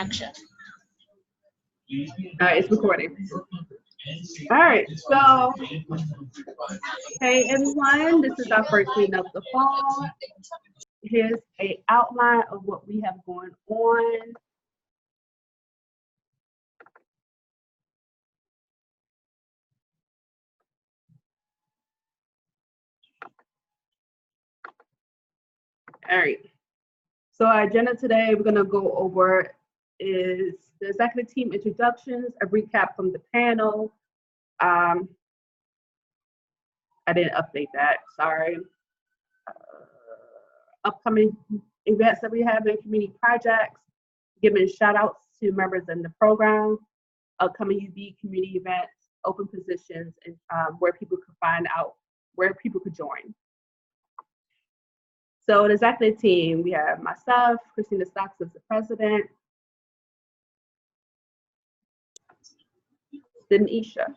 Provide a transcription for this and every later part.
Action. All right, it's recording. All right, so hey everyone, this is our first meeting of the fall. Here's an outline of what we have going on. All right, so our agenda today, we're gonna go over is the executive team introductions, a recap from the panel. I didn't update that, sorry. Upcoming events that we have in community projects, giving shout outs to members in the program, upcoming UB community events, open positions, and where people could find out where people could join. So the executive team, we have myself, Christina Stocks as the president, Denisha.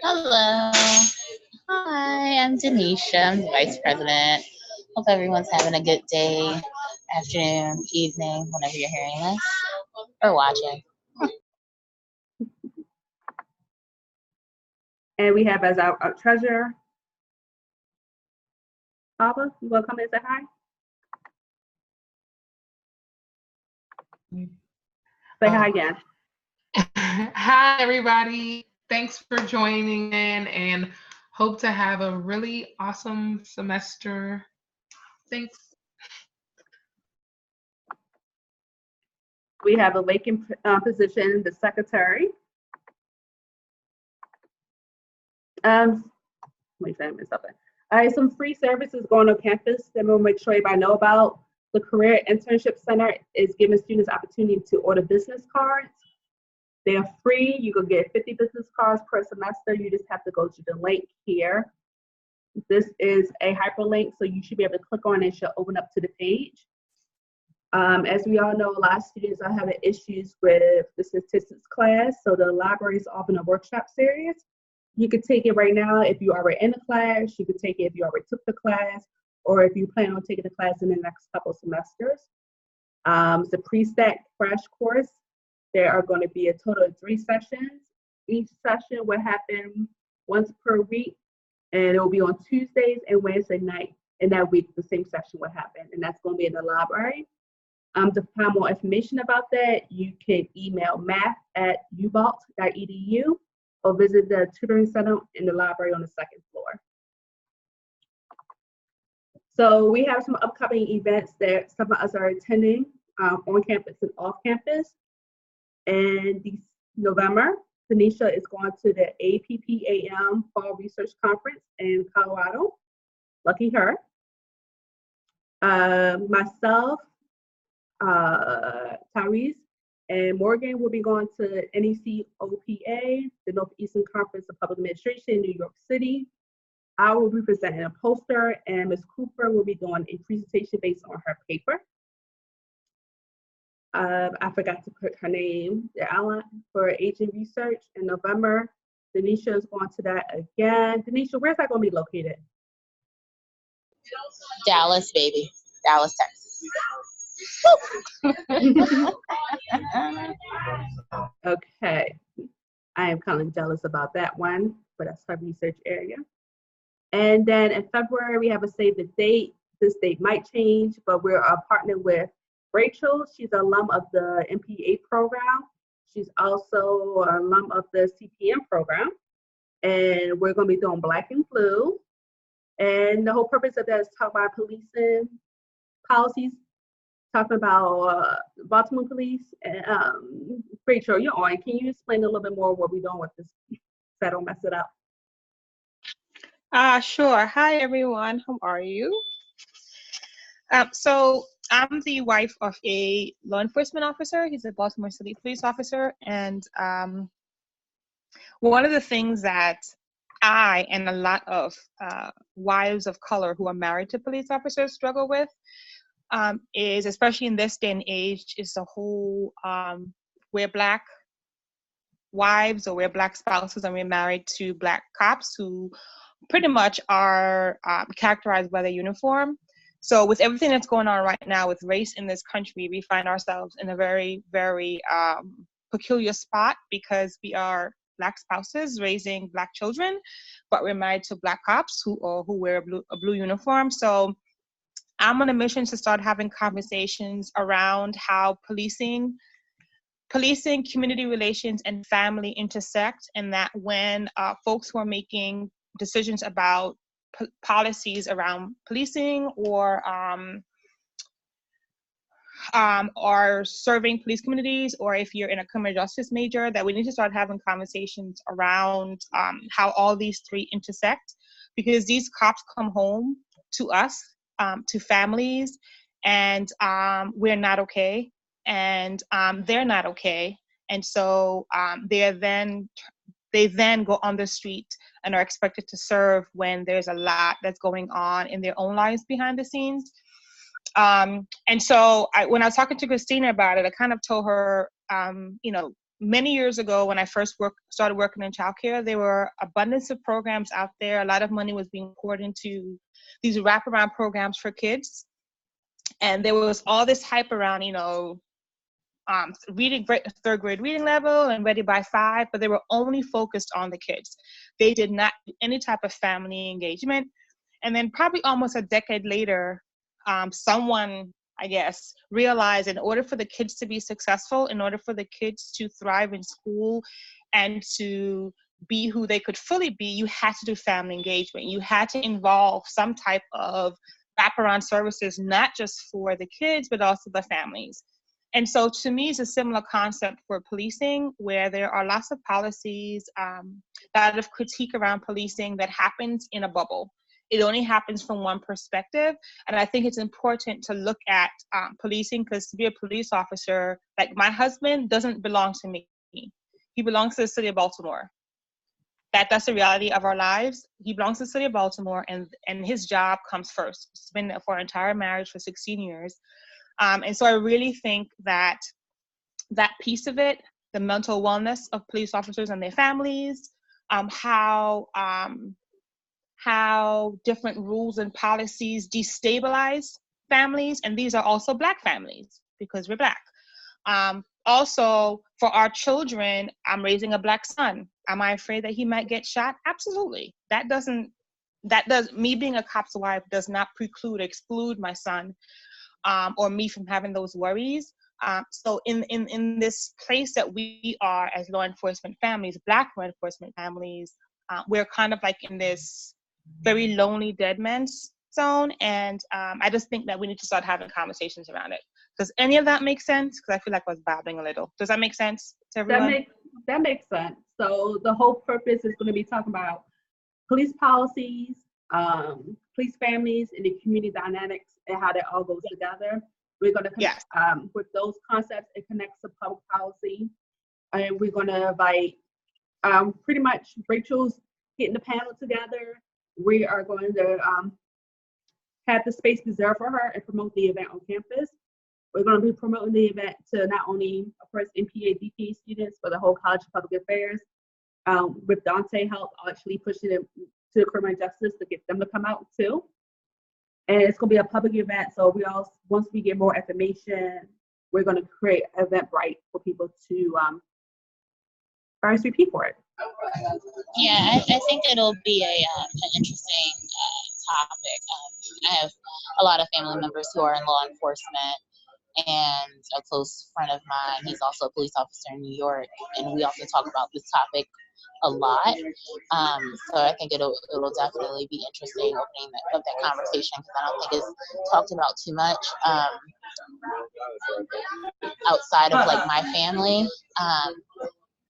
Hello. Hi, I'm Denisha. I'm the vice president. Hope everyone's having a good day, afternoon, evening, whenever you're hearing this or watching. And we have as our treasurer, Baba, you wanna come in and say hi? Say hi again. Hi, everybody. Thanks for joining in and hope to have a really awesome semester. Thanks. We have a vacant position, the secretary. Let me say something. All right, some free services going on campus that we'll make sure everybody know about. The Career Internship Center is giving students opportunity to order business cards. They are free. You can get 50 business cards per semester. You just have to go to the link here. This is a hyperlink, so you should be able to click on it. It should open up to the page. As we all know, a lot of students are having issues with the statistics class, so the library is offering a workshop series. You could take it right now if you already in the class. You could take it if you already took the class, or if you plan on taking the class in the next couple of semesters. It's a pre-stat crash course. There are going to be a total of 3 sessions. Each session will happen once per week, and it will be on Tuesdays and Wednesday night. And that week, the same session will happen, and that's going to be in the library. To find more information about that, you can email math@ubalt.edu or visit the tutoring center in the library on the 2nd floor. So we have some upcoming events that some of us are attending on campus and off campus. And this November, Tanisha is going to the APPAM Fall Research Conference in Colorado. Lucky her. Myself, Tyrese, and Morgan will be going to NEC OPA, the Northeastern Conference of Public Administration in New York City. I will be presenting a poster, and Ms. Cooper will be doing a presentation based on her paper. I forgot to put her name, the outline for aging research in November. Denisha is going to that again. Denisha, where's that going to be located? Dallas, baby. Dallas, Texas. Okay. I am kind of jealous about that one, but that's her research area. And then in February, we have a save the date. This date might change, but we're partnered with Rachel. She's an alum of the MPA program. She's also an alum of the CPM program. And we're going to be doing Black and Blue. And the whole purpose of that is to talk about policing policies, talking about Baltimore police. Rachel, you're on. Can you explain a little bit more what we're doing with this so I don't mess it up? Sure. Hi, everyone. How are you? So I'm the wife of a law enforcement officer. He's a Baltimore City police officer. And one of the things that I and a lot of wives of color who are married to police officers struggle with is, especially in this day and age, is the whole we're Black wives or we're Black spouses and we're married to Black cops who pretty much are characterized by their uniform. So with everything that's going on right now with race in this country, we find ourselves in a very, very peculiar spot because we are Black spouses raising Black children, but we're married to Black cops who wear a blue uniform. So I'm on a mission to start having conversations around how policing, community relations, and family intersect, and that when folks who are making decisions about policies around policing or are serving police communities, or if you're in a criminal justice major, that we need to start having conversations around how all these three intersect, because these cops come home to us, to families, and we're not okay, and they're not okay, and so they then go on the street and are expected to serve when there's a lot that's going on in their own lives behind the scenes. And so when I was talking to Christina about it, I kind of told her, many years ago when I first started working in childcare, there were abundance of programs out there. A lot of money was being poured into these wraparound programs for kids. And there was all this hype around, reading, third grade reading level and ready by 5, but they were only focused on the kids. They did not do any type of family engagement. And then probably almost a decade later, someone, I guess, realized in order for the kids to be successful, in order for the kids to thrive in school and to be who they could fully be, you had to do family engagement. You had to involve some type of wraparound services, not just for the kids, but also the families. And so to me, it's a similar concept for policing, where there are lots of policies, a lot of critique around policing that happens in a bubble. It only happens from one perspective. And I think it's important to look at policing, because to be a police officer, like my husband doesn't belong to me. He belongs to the city of Baltimore. That's the reality of our lives. He belongs to the city of Baltimore, and his job comes first. He's been there for our entire marriage for 16 years. And so I really think that that piece of it, the mental wellness of police officers and their families, how different rules and policies destabilize families, and these are also Black families because we're Black. Also, for our children, I'm raising a Black son. Am I afraid that he might get shot? Absolutely. Me being a cop's wife does not exclude my son or me from having those worries. So in this place that we are as law enforcement families, Black law enforcement families, we're kind of like in this very lonely dead man's zone. And I just think that we need to start having conversations around it. Does any of that make sense? Because I feel like I was babbling a little. Does that make sense to everyone? That makes sense. So the whole purpose is going to be talking about police policies, police families, and the community dynamics and how that all goes together. We're going to connect with those concepts. It connects to public policy. And we're going to invite pretty much Rachel's getting the panel together. We are going to have the space reserved for her and promote the event on campus. We're going to be promoting the event to not only, of course, MPA, DPA students, but the whole College of Public Affairs. With Dante help, actually pushing it to criminal justice to get them to come out too. And it's going to be a public event. So once we get more information, we're going to create Eventbrite for people to RSVP for it. Yeah, I think it'll be an interesting topic. I have a lot of family members who are in law enforcement, and a close friend of mine, he's also a police officer in New York, and we also talk about this topic a lot. So I think it'll definitely be interesting opening up that conversation, because I don't think it's talked about too much outside of like my family.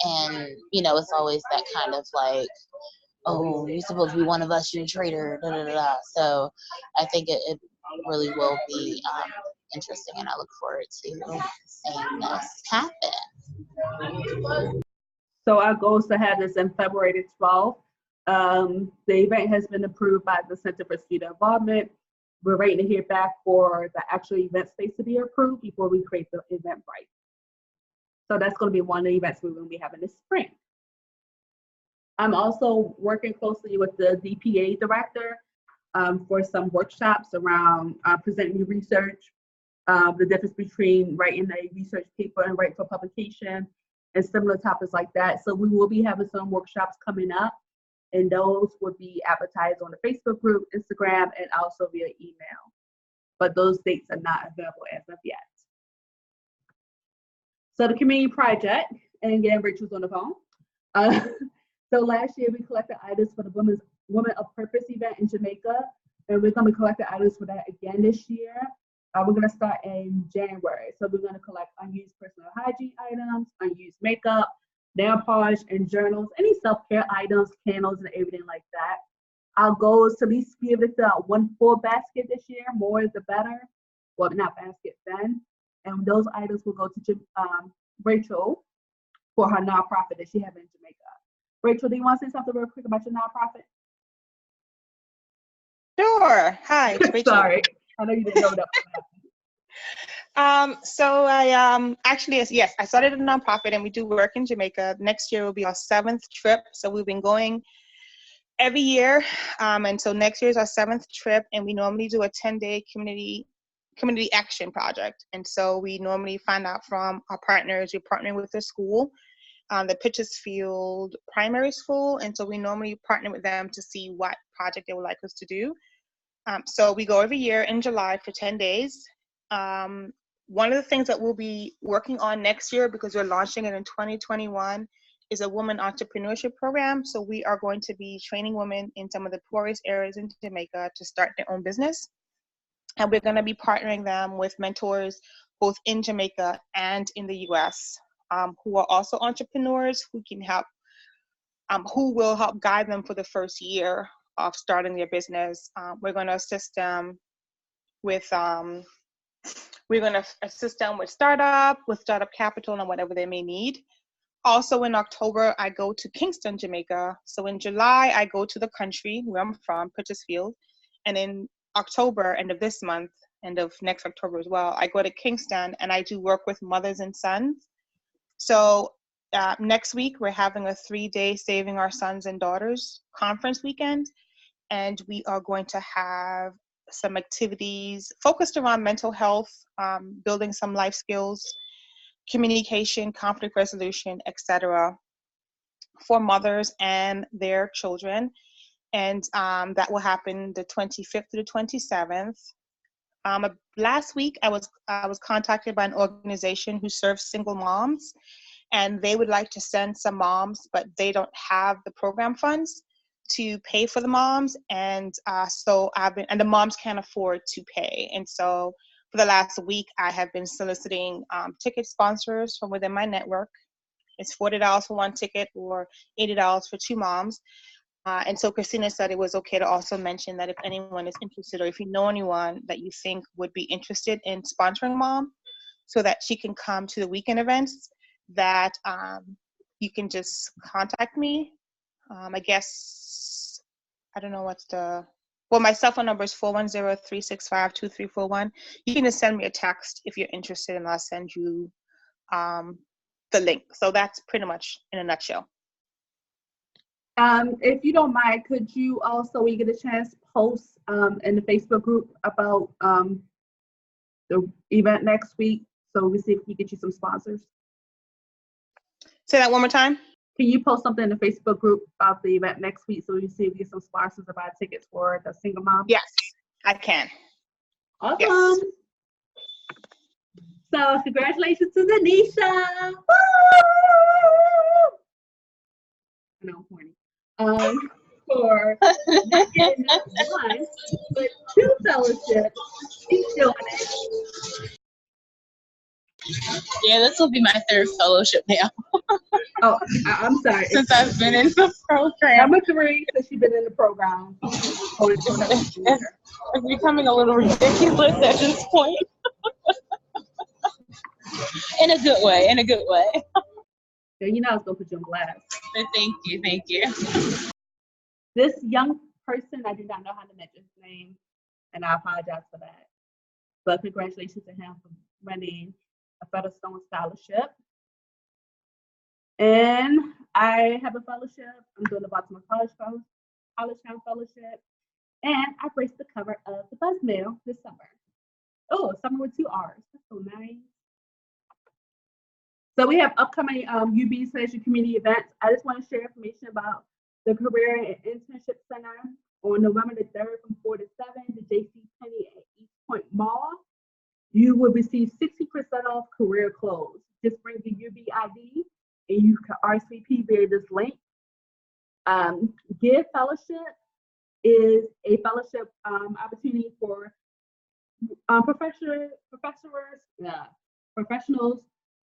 And it's always that kind of like, oh, you're supposed to be one of us, you're a traitor, da da da. So I think it really will be interesting, and I look forward to seeing this happen. So our goal is to have this in February the 12th. The event has been approved by the Center for Student Involvement. We're waiting to hear back for the actual event space to be approved before we create the Eventbrite. So that's going to be one of the events we're going to be having this spring. I'm also working closely with the DPA director for some workshops around presenting your research, the difference between writing a research paper and writing for publication, and similar topics like that. So we will be having some workshops coming up, and those will be advertised on the Facebook group, Instagram, and also via email. But those dates are not available as of yet. So the community project, and again, Rachel's on the phone. So last year we collected items for the Women of Purpose event in Jamaica, and we're going to collect the items for that again this year. We're going to start in January. So we're going to collect unused personal hygiene items, unused makeup, nail polish, and journals, any self-care items, candles, and everything like that. Our goal is to at least be able to fill out one full basket this year. More is the better. Well, not basket, then. And those items will go to Rachel for her nonprofit that she has in Jamaica. Rachel, do you want to say something real quick about your nonprofit? Sure. Hi, it's Rachel. Sorry, I know you didn't know that. So I actually, yes, I started a nonprofit and we do work in Jamaica. Next year will be our 7th trip. So we've been going every year. And so next year is our 7th trip, and we normally do a 10-day community action project. And so we normally find out from our partners. We're partnering with the school, the Pitchersfield Primary School. And so we normally partner with them to see what project they would like us to do. So we go every year in July for 10 days. One of the things that we'll be working on next year, because we're launching it in 2021, is a woman entrepreneurship program. So we are going to be training women in some of the poorest areas in Jamaica to start their own business. And we're going to be partnering them with mentors both in Jamaica and in the US, who are also entrepreneurs who can help, who will help guide them for the first year of starting their business. We're going to assist them with startup capital and whatever they may need. Also in October, I go to Kingston, Jamaica. So in July, I go to the country where I'm from, Pitchersfield. And in October, end of this month, end of next October as well, I go to Kingston and I do work with mothers and sons. So next week, we're having a 3-day Saving Our Sons and Daughters conference weekend. And we are going to have some activities focused around mental health, building some life skills, communication, conflict resolution, etc., for mothers and their children. And that will happen the 25th to the 27th. Last week, I was contacted by an organization who serves single moms, and they would like to send some moms, but they don't have the program funds to pay for the moms, and so and the moms can't afford to pay. And so for the last week, I have been soliciting ticket sponsors from within my network. It's $40 for one ticket or $80 for 2 moms. And so Christina said it was okay to also mention that if anyone is interested, or if you know anyone that you think would be interested in sponsoring mom so that she can come to the weekend events, that you can just contact me. I guess, I don't know my cell phone number is 410-365-2341. You can just send me a text if you're interested, and I'll send you the link. So that's pretty much in a nutshell. If you don't mind, could you also, when you get a chance, post in the Facebook group about the event next week, so we see if we get you some sponsors? Say that one more time. Can you post something in the Facebook group about the event next week, so we see if we get some sponsors to buy tickets for the single mom? Yes, I can. Awesome. Yes. So congratulations to Denisha. Woo! I know I'm corny. For not getting not 1, but 2 fellowships. She's doing it. Yeah, this will be my 3rd fellowship now. Oh, I'm sorry. Since I've been in the program. Number 3, so she's been in the program. It's becoming a little ridiculous at this point. In a good way, in a good way. Yeah, you know I was going to put you on blast. Thank you, thank you. This young person, I did not know how to mention his name, and I apologize for that. But congratulations to him for winning a Featherstone Scholarship. And I have a fellowship. I'm doing the Baltimore College Town Fellowship. And I graced the cover of the Buzzmail this summer. Oh, summer with 2 R's. That's so nice. So we have upcoming UB/your community events. I just want to share information about the Career and Internship Center on November the 3rd from 4 to 7, the JC Penney at East Point Mall. You will receive 60% off career clothes. Just bring the UB ID and you can RSVP via this link. Give Fellowship is a fellowship opportunity for professionals,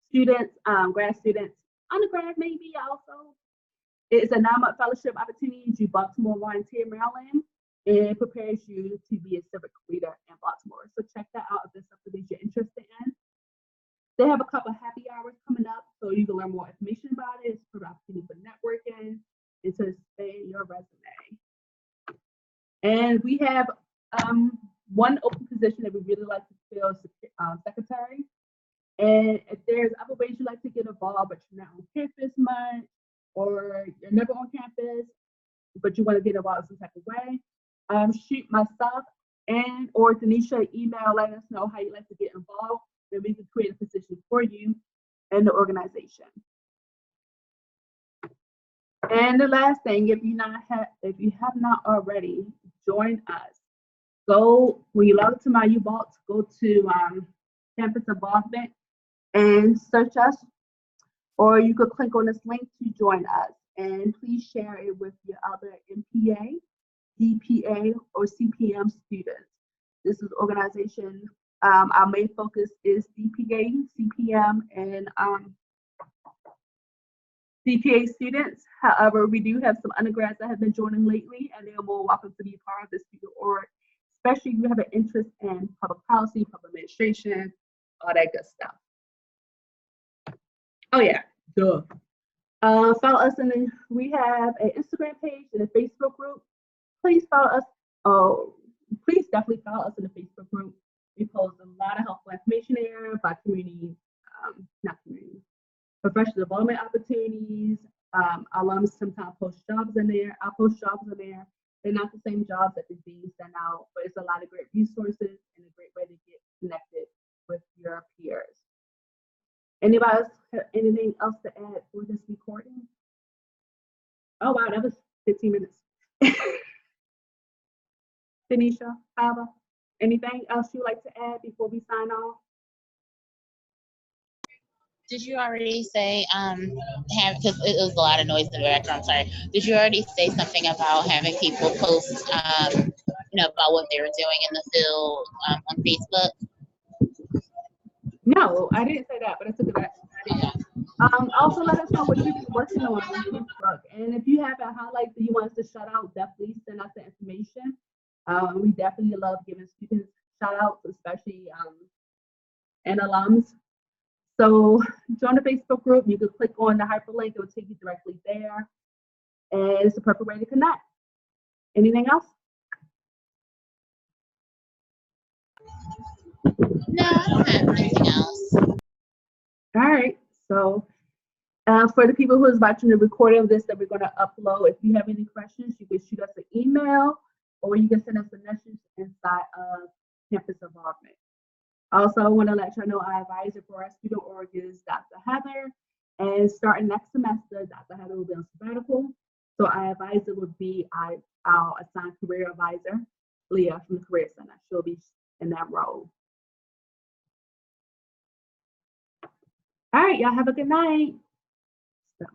students, grad students, undergrad maybe also. It's a 9-month fellowship opportunity to Baltimore Volunteer, Maryland. It prepares you to be a civic leader in Baltimore. So check that out if there's something that you're interested in. They have a couple of happy hours coming up, so you can learn more information about it. It's an opportunity for networking and to expand your resume. And we have one open position that we really like to fill, secretary. And if there's other ways you like to get involved, but you're not on campus much, or you're never on campus, but you want to get involved in some type of way, shoot myself and or Denisha an email, let us know how you'd like to get involved, and we can create a position for you in the organization. And the last thing, if you have not already, join us. Go, when you log into my UBalt, go to campus involvement and search us, or you could click on this link to join us. And please share it with your other MPA, DPA, or CPM students. This is organization. Our main focus is DPA, CPM, and CPA students. However, we do have some undergrads that have been joining lately, and they're more welcome to be part of the student org, especially if you have an interest in public policy, public administration, all that good stuff. Oh yeah, duh. Follow us, and we have an Instagram page and a Facebook group. Please follow us. Oh, please definitely follow us in the Facebook group. We post a lot of helpful information there about community, professional development opportunities. Alums sometimes post jobs in there. I post jobs in there. They're not the same jobs that the dean send out, but it's a lot of great resources and a great way to get connected with your peers. Anybody else have anything else to add for this recording? Oh wow, that was 15 minutes. Tanisha, Ava, anything else you'd like to add before we sign off? Did you already say because it was a lot of noise in the background, sorry. Did you already say something about having people post about what they were doing in the field on Facebook? No, I didn't say that, but I took it back. Also let us know what you've been working on Facebook. And if you have a highlight that you want us to shout out, definitely send us the information. We definitely love giving students shout outs, especially and alums. So join the Facebook group. You can click on the hyperlink. It will take you directly there. And it's the perfect way to connect. Anything else? No, I don't have anything else. All right. So for the people who is watching the recording of this that we're going to upload, if you have any questions, you can shoot us an email or you can send us a message inside of Campus Involvement. Also, I want to let you know our advisor for our student org is Dr. Heather. And starting next semester, Dr. Heather will be on sabbatical. So our advisor would be our assigned career advisor, Leah from the Career Center. She'll be in that role. All right, y'all have a good night. So.